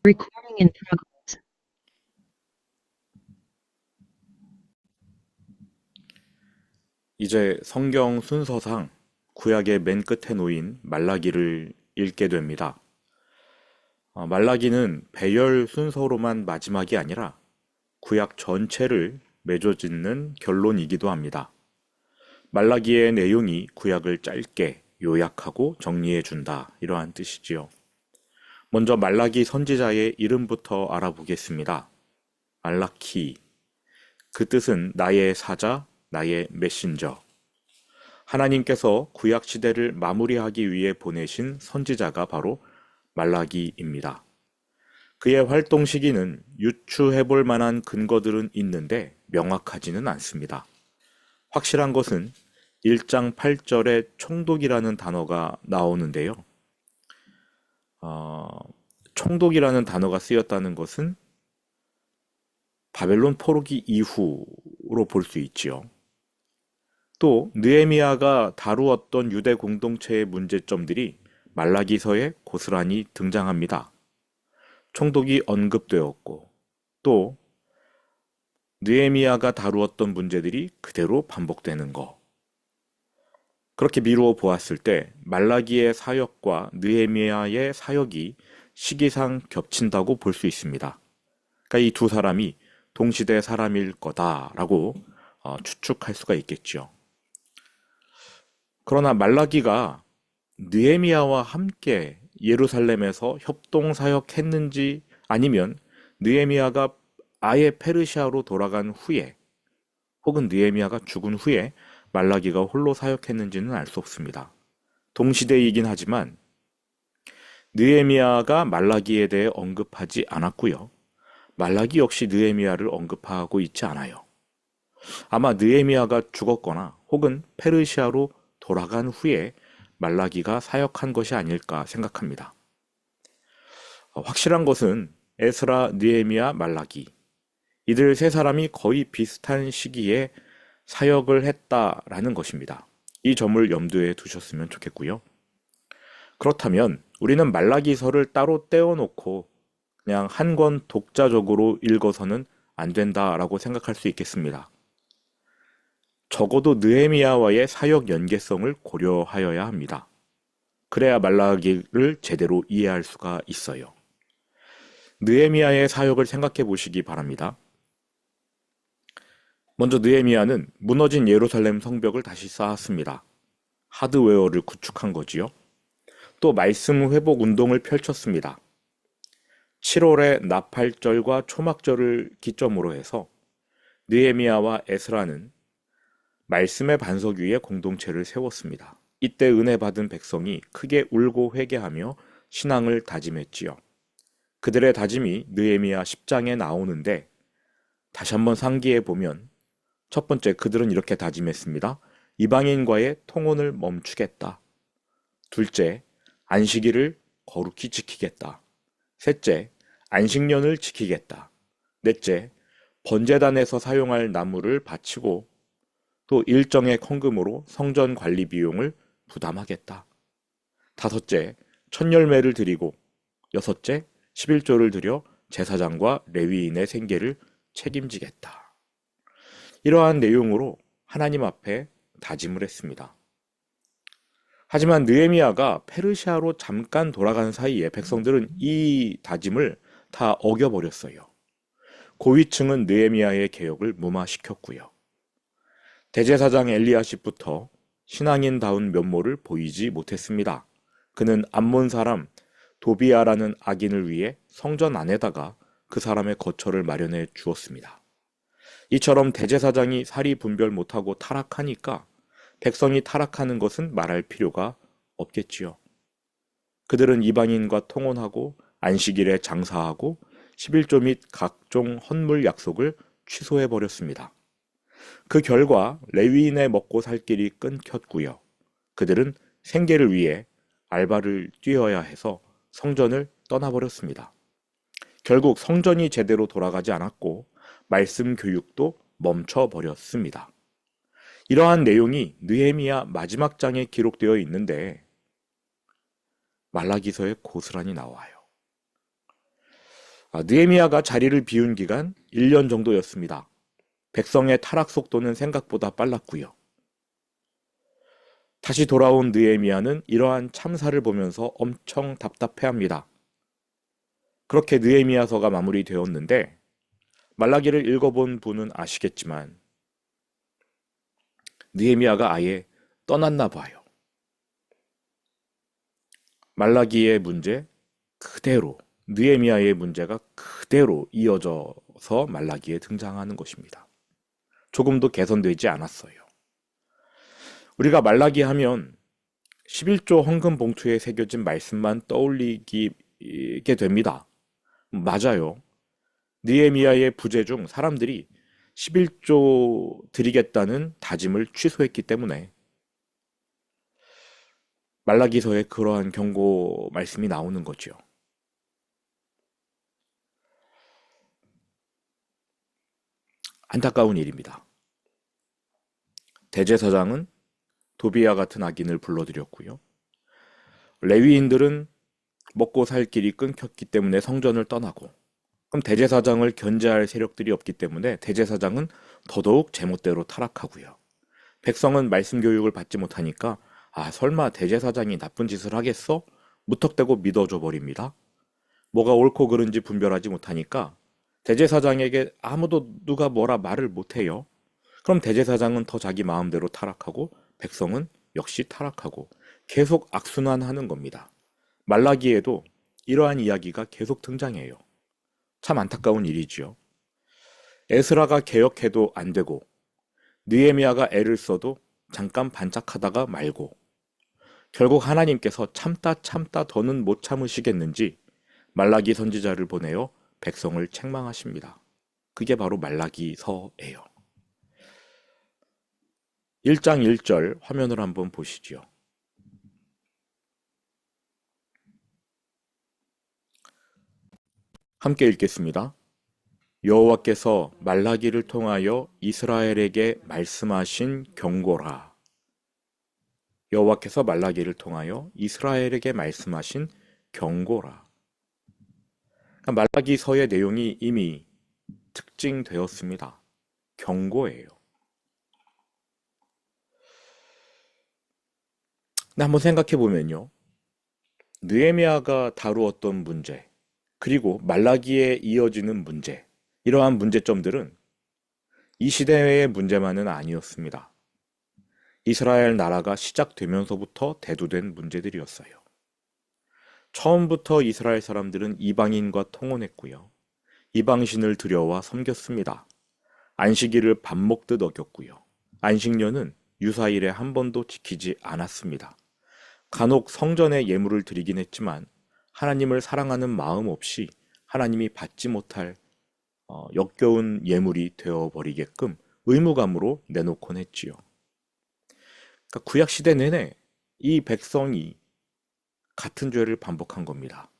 Recording in progress. 이제 성경 순서상 구약의 맨 끝에 놓인 말라기를 읽게 됩니다. 말라기는 배열 순서로만 마지막이 아니라 구약 전체를 맺어짓는 결론이기도 합니다. 말라기의 내용이 구약을 짧게 요약하고 정리해 준다, 이러한 뜻이지요. 먼저 말라기 선지자의 이름부터 알아보겠습니다. 말라키. 그 뜻은 나의 사자, 나의 메신저. 하나님께서 구약 시대를 마무리하기 위해 보내신 선지자가 바로 말라기입니다. 그의 활동 시기는 유추해 볼 만한 근거들은 있는데 명확하지는 않습니다. 확실한 것은 1장 8절에 총독이라는 단어가 나오는데요. 총독이라는 단어가 쓰였다는 것은 바벨론 포로기 이후로 볼 수 있지요. 또 느헤미야가 다루었던 유대 공동체의 문제점들이 말라기서에 고스란히 등장합니다. 총독이 언급되었고 또 느헤미야가 다루었던 문제들이 그대로 반복되는 것. 그렇게 미루어 보았을 때 말라기의 사역과 느헤미야의 사역이 시기상 겹친다고 볼 수 있습니다. 그러니까 이 두 사람이 동시대 사람일 거다라고 추측할 수가 있겠죠. 그러나 말라기가 느헤미야와 함께 예루살렘에서 협동 사역했는지 아니면 느헤미야가 아예 페르시아로 돌아간 후에 혹은 느헤미야가 죽은 후에 말라기가 홀로 사역했는지는 알 수 없습니다. 동시대이긴 하지만 느헤미야가 말라기에 대해 언급하지 않았고요. 말라기 역시 느헤미야를 언급하고 있지 않아요. 아마 느헤미야가 죽었거나 혹은 페르시아로 돌아간 후에 말라기가 사역한 것이 아닐까 생각합니다. 확실한 것은 에스라, 느헤미야, 말라기 이들 세 사람이 거의 비슷한 시기에 사역을 했다라는 것입니다. 이 점을 염두에 두셨으면 좋겠고요. 그렇다면 우리는 말라기서를 따로 떼어놓고 그냥 한 권 독자적으로 읽어서는 안 된다라고 생각할 수 있겠습니다. 적어도 느헤미야와의 사역 연계성을 고려하여야 합니다. 그래야 말라기를 제대로 이해할 수가 있어요. 느헤미야의 사역을 생각해 보시기 바랍니다. 먼저 느헤미야는 무너진 예루살렘 성벽을 다시 쌓았습니다. 하드웨어를 구축한 거지요. 또 말씀 회복 운동을 펼쳤습니다. 7월에 나팔절과 초막절을 기점으로 해서 느헤미야와 에스라는 말씀의 반석 위에 공동체를 세웠습니다. 이때 은혜 받은 백성이 크게 울고 회개하며 신앙을 다짐했지요. 그들의 다짐이 느헤미야 10장에 나오는데 다시 한번 상기해 보면 첫 번째, 그들은 이렇게 다짐했습니다. 이방인과의 통혼을 멈추겠다. 둘째, 안식일을 거룩히 지키겠다. 셋째, 안식년을 지키겠다. 넷째, 번제단에서 사용할 나무를 바치고 또 일정의 헌금으로 성전 관리 비용을 부담하겠다. 다섯째, 첫 열매를 드리고 여섯째, 11조를 드려 제사장과 레위인의 생계를 책임지겠다. 이러한 내용으로 하나님 앞에 다짐을 했습니다. 하지만 느헤미야가 페르시아로 잠깐 돌아간 사이에 백성들은 이 다짐을 다 어겨버렸어요. 고위층은 느헤미야의 개혁을 무마시켰고요. 대제사장 엘리야십부터 신앙인다운 면모를 보이지 못했습니다. 그는 암몬 사람 도비아라는 악인을 위해 성전 안에다가 그 사람의 거처를 마련해 주었습니다. 이처럼 대제사장이 사리 분별 못하고 타락하니까 백성이 타락하는 것은 말할 필요가 없겠지요. 그들은 이방인과 통혼하고 안식일에 장사하고 11조 및 각종 헌물 약속을 취소해 버렸습니다. 그 결과 레위인의 먹고 살 길이 끊겼고요. 그들은 생계를 위해 알바를 뛰어야 해서 성전을 떠나버렸습니다. 결국 성전이 제대로 돌아가지 않았고 말씀 교육도 멈춰버렸습니다. 이러한 내용이 느헤미야 마지막 장에 기록되어 있는데 말라기서에 고스란히 나와요. 느헤미야가 자리를 비운 기간 1년 정도였습니다. 백성의 타락 속도는 생각보다 빨랐고요. 다시 돌아온 느헤미야는 이러한 참사를 보면서 엄청 답답해합니다. 그렇게 느헤미야서가 마무리되었는데 말라기를 읽어본 분은 아시겠지만 느헤미야가 아예 떠났나 봐요. 말라기의 문제 그대로, 느헤미야의 문제가 그대로 이어져서 말라기에 등장하는 것입니다. 조금도 개선되지 않았어요. 우리가 말라기 하면 11조 헌금 봉투에 새겨진 말씀만 떠올리게 됩니다. 맞아요. 느헤미야의 부재 중 사람들이 11조 드리겠다는 다짐을 취소했기 때문에 말라기서에 그러한 경고 말씀이 나오는 거죠. 안타까운 일입니다. 대제사장은 도비야 같은 악인을 불러들였고요. 레위인들은 먹고 살 길이 끊겼기 때문에 성전을 떠나고, 그럼 대제사장을 견제할 세력들이 없기 때문에 대제사장은 더더욱 제멋대로 타락하고요. 백성은 말씀 교육을 받지 못하니까 설마 대제사장이 나쁜 짓을 하겠어? 무턱대고 믿어줘 버립니다. 뭐가 옳고 그른지 분별하지 못하니까 대제사장에게 아무도 누가 뭐라 말을 못해요. 그럼 대제사장은 더 자기 마음대로 타락하고 백성은 역시 타락하고 계속 악순환하는 겁니다. 말라기에도 이러한 이야기가 계속 등장해요. 참 안타까운 일이지요. 에스라가 개혁해도 안 되고 느헤미야가 애를 써도 잠깐 반짝하다가 말고 결국 하나님께서 참다 더는 못 참으시겠는지 말라기 선지자를 보내어 백성을 책망하십니다. 그게 바로 말라기서예요. 1장 1절 화면을 한번 보시죠. 함께 읽겠습니다. 여호와께서 말라기를 통하여 이스라엘에게 말씀하신 경고라. 여호와께서 말라기를 통하여 이스라엘에게 말씀하신 경고라. 말라기서의 내용이 이미 특징되었습니다. 경고예요. 근데 한번 생각해 보면요. 느헤미야가 다루었던 문제, 그리고 말라기에 이어지는 문제, 이러한 문제점들은 이 시대의 문제만은 아니었습니다. 이스라엘 나라가 시작되면서부터 대두된 문제들이었어요. 처음부터 이스라엘 사람들은 이방인과 통혼했고요. 이방신을 들여와 섬겼습니다. 안식일을 밥 먹듯 어겼고요. 안식년은 유사일에 한 번도 지키지 않았습니다. 간혹 성전에 예물을 드리긴 했지만 하나님을 사랑하는 마음 없이 하나님이 받지 못할 역겨운 예물이 되어버리게끔 의무감으로 내놓곤 했지요. 그러니까 구약시대 내내 이 백성이 같은 죄를 반복한 겁니다.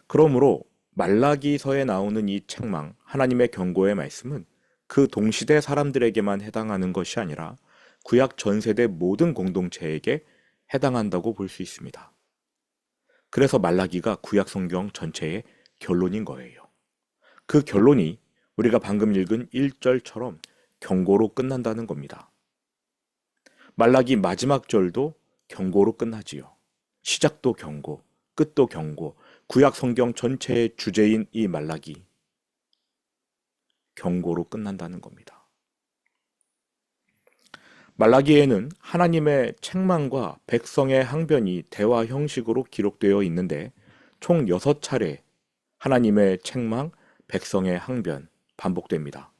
그러므로 말라기서에 나오는 이 책망, 하나님의 경고의 말씀은 그 동시대 사람들에게만 해당하는 것이 아니라 구약 전 세대 모든 공동체에게 해당한다고 볼 수 있습니다. 그래서 말라기가 구약 성경 전체의 결론인 거예요. 그 결론이 우리가 방금 읽은 1절처럼 경고로 끝난다는 겁니다. 말라기 마지막 절도 경고로 끝나지요. 시작도 경고, 끝도 경고, 구약 성경 전체의 주제인 이 말라기, 경고로 끝난다는 겁니다. 말라기에는 하나님의 책망과 백성의 항변이 대화 형식으로 기록되어 있는데 총 6차례 하나님의 책망, 백성의 항변 반복됩니다.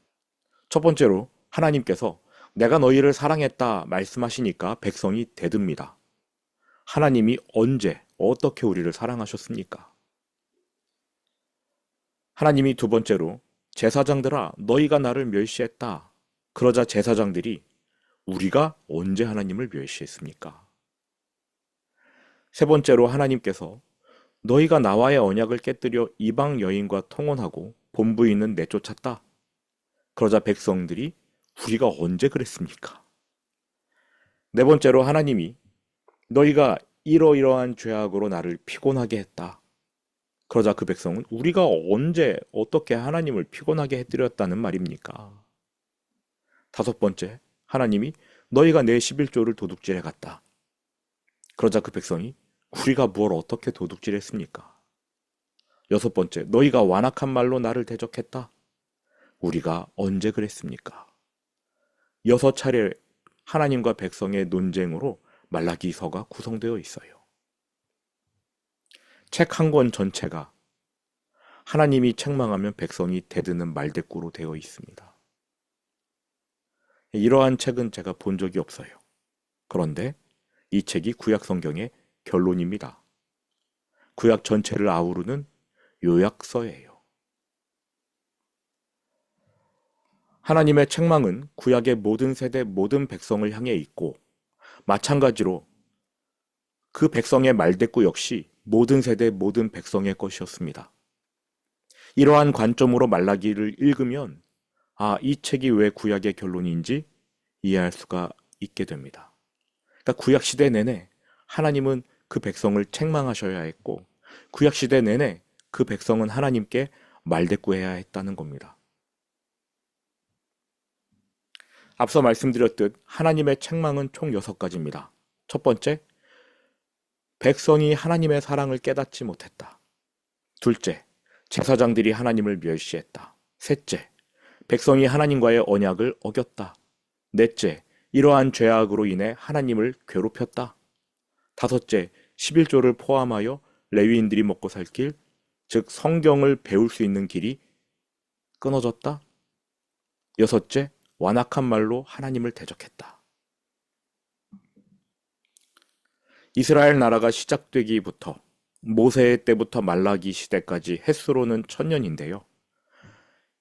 첫 번째로 하나님께서 내가 너희를 사랑했다 말씀하시니까 백성이 대듭니다. 하나님이 언제, 어떻게 우리를 사랑하셨습니까? 하나님이 두 번째로 제사장들아 너희가 나를 멸시했다. 그러자 제사장들이 우리가 언제 하나님을 멸시했습니까? 세 번째로 하나님께서 너희가 나와의 언약을 깨뜨려 이방 여인과 통혼하고 본부인은 내쫓았다. 그러자 백성들이 우리가 언제 그랬습니까? 네 번째로 하나님이 너희가 이러이러한 죄악으로 나를 피곤하게 했다. 그러자 그 백성은 우리가 언제 어떻게 하나님을 피곤하게 해드렸다는 말입니까? 다섯 번째, 하나님이 너희가 내 11조를 도둑질해 갔다. 그러자 그 백성이 우리가 뭘 어떻게 도둑질했습니까? 여섯 번째, 너희가 완악한 말로 나를 대적했다. 우리가 언제 그랬습니까? 여섯 차례 하나님과 백성의 논쟁으로 말라기서가 구성되어 있어요. 책 한 권 전체가 하나님이 책망하면 백성이 대드는 말대꾸로 되어 있습니다. 이러한 책은 제가 본 적이 없어요. 그런데 이 책이 구약 성경의 결론입니다. 구약 전체를 아우르는 요약서예요. 하나님의 책망은 구약의 모든 세대 모든 백성을 향해 있고 마찬가지로 그 백성의 말대꾸 역시 모든 세대 모든 백성의 것이었습니다. 이러한 관점으로 말라기를 읽으면 이 책이 왜 구약의 결론인지 이해할 수가 있게 됩니다. 그러니까 구약 시대 내내 하나님은 그 백성을 책망하셔야 했고 구약 시대 내내 그 백성은 하나님께 말대꾸해야 했다는 겁니다. 앞서 말씀드렸듯 하나님의 책망은 총 6가지입니다. 첫 번째, 백성이 하나님의 사랑을 깨닫지 못했다. 둘째, 제사장들이 하나님을 멸시했다. 셋째, 백성이 하나님과의 언약을 어겼다. 넷째, 이러한 죄악으로 인해 하나님을 괴롭혔다. 다섯째, 11조를 포함하여 레위인들이 먹고 살 길, 즉 성경을 배울 수 있는 길이 끊어졌다. 여섯째, 완악한 말로 하나님을 대적했다. 이스라엘 나라가 시작되기부터 모세 때부터 말라기 시대까지 햇수로는 1000년인데요.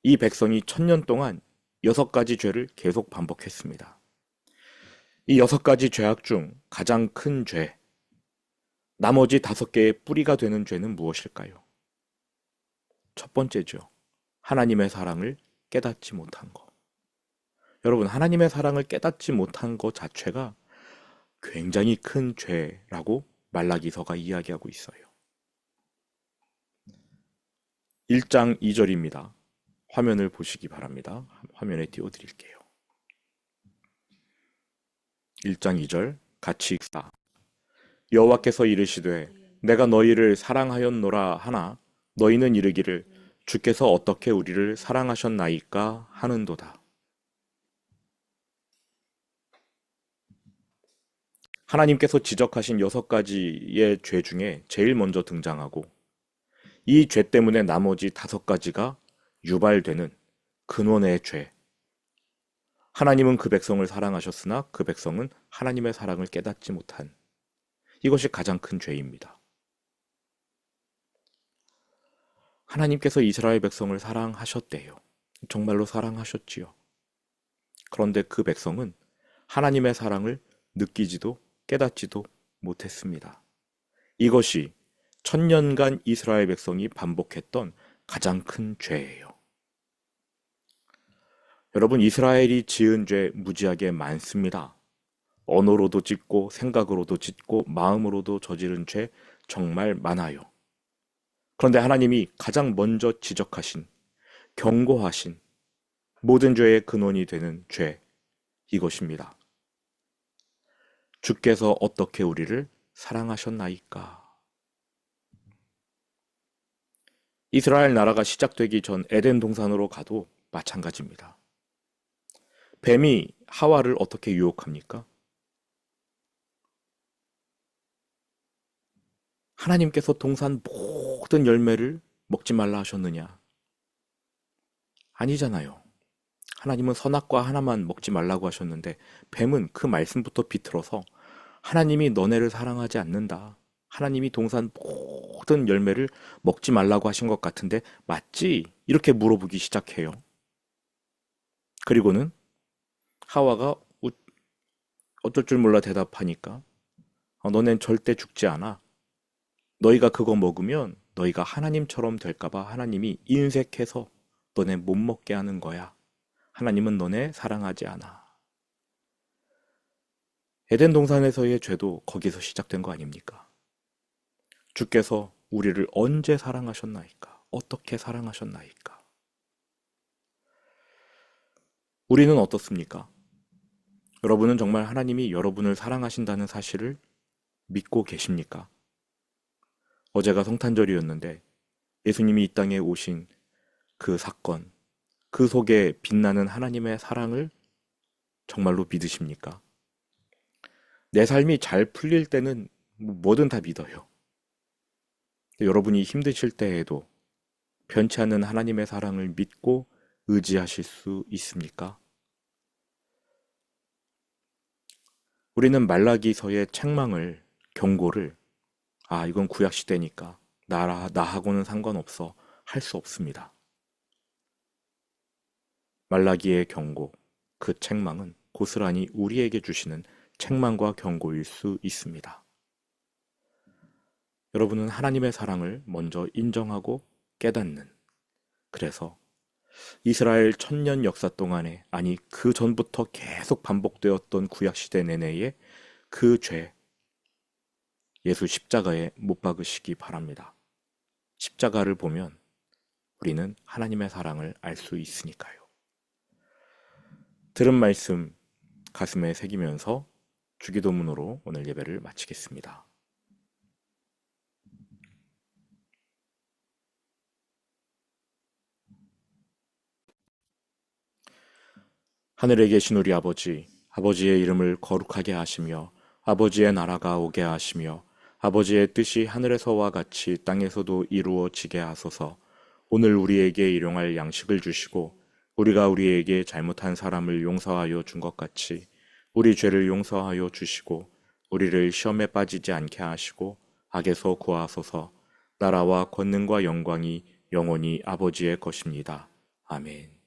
이 백성이 1000년 동안 6가지 죄를 계속 반복했습니다. 이 6가지 죄악 중 가장 큰 죄, 나머지 5개의 뿌리가 되는 죄는 무엇일까요? 첫 번째죠. 하나님의 사랑을 깨닫지 못한 것. 여러분, 하나님의 사랑을 깨닫지 못한 것 자체가 굉장히 큰 죄라고 말라기서가 이야기하고 있어요. 1장 2절입니다. 화면을 보시기 바랍니다. 화면에 띄워드릴게요. 1장 2절 같이 읽사. 여호와께서 이르시되 내가 너희를 사랑하였노라 하나 너희는 이르기를 주께서 어떻게 우리를 사랑하셨나이까 하는도다. 하나님께서 지적하신 6가지의 죄 중에 제일 먼저 등장하고 이 죄 때문에 나머지 5가지가 유발되는 근원의 죄. 하나님은 그 백성을 사랑하셨으나 그 백성은 하나님의 사랑을 깨닫지 못한 이것이 가장 큰 죄입니다. 하나님께서 이스라엘 백성을 사랑하셨대요. 정말로 사랑하셨지요. 그런데 그 백성은 하나님의 사랑을 느끼지도 깨닫지도 못했습니다. 이것이 1000년간 이스라엘 백성이 반복했던 가장 큰 죄예요. 여러분, 이스라엘이 지은 죄 무지하게 많습니다. 언어로도 짓고 생각으로도 짓고 마음으로도 저지른 죄 정말 많아요. 그런데 하나님이 가장 먼저 지적하신, 경고하신 모든 죄의 근원이 되는 죄, 이것입니다. 주께서 어떻게 우리를 사랑하셨나이까? 이스라엘 나라가 시작되기 전 에덴 동산으로 가도 마찬가지입니다. 뱀이 하와를 어떻게 유혹합니까? 하나님께서 동산 모든 열매를 먹지 말라 하셨느냐? 아니잖아요. 하나님은 선악과 하나만 먹지 말라고 하셨는데 뱀은 그 말씀부터 비틀어서 하나님이 너네를 사랑하지 않는다. 하나님이 동산 모든 열매를 먹지 말라고 하신 것 같은데 맞지? 이렇게 물어보기 시작해요. 그리고는 하와가 어쩔 줄 몰라 대답하니까 너넨 절대 죽지 않아. 너희가 그거 먹으면 너희가 하나님처럼 될까봐 하나님이 인색해서 너네 못 먹게 하는 거야. 하나님은 너네 사랑하지 않아. 에덴 동산에서의 죄도 거기서 시작된 거 아닙니까? 주께서 우리를 언제 사랑하셨나이까? 어떻게 사랑하셨나이까? 우리는 어떻습니까? 여러분은 정말 하나님이 여러분을 사랑하신다는 사실을 믿고 계십니까? 어제가 성탄절이었는데 예수님이 이 땅에 오신 그 사건, 그 속에 빛나는 하나님의 사랑을 정말로 믿으십니까? 내 삶이 잘 풀릴 때는 뭐든 다 믿어요. 여러분이 힘드실 때에도 변치 않는 하나님의 사랑을 믿고 의지하실 수 있습니까? 우리는 말라기서의 책망을, 경고를, 이건 구약 시대니까 나하고는 상관없어 할 수 없습니다. 말라기의 경고, 그 책망은 고스란히 우리에게 주시는 책망과 경고일 수 있습니다. 여러분은 하나님의 사랑을 먼저 인정하고 깨닫는, 그래서 이스라엘 천년 역사 동안에, 아니 그 전부터 계속 반복되었던 구약시대 내내의 그 죄, 예수 십자가에 못 박으시기 바랍니다. 십자가를 보면 우리는 하나님의 사랑을 알 수 있으니까요. 들은 말씀 가슴에 새기면서 주기도문으로 오늘 예배를 마치겠습니다. 하늘에 계신 우리 아버지, 아버지의 이름을 거룩하게 하시며 아버지의 나라가 오게 하시며 아버지의 뜻이 하늘에서와 같이 땅에서도 이루어지게 하소서. 오늘 우리에게 일용할 양식을 주시고 우리가 우리에게 잘못한 사람을 용서하여 준 것 같이 우리 죄를 용서하여 주시고 우리를 시험에 빠지지 않게 하시고 악에서 구하소서. 나라와 권능과 영광이 영원히 아버지의 것입니다. 아멘.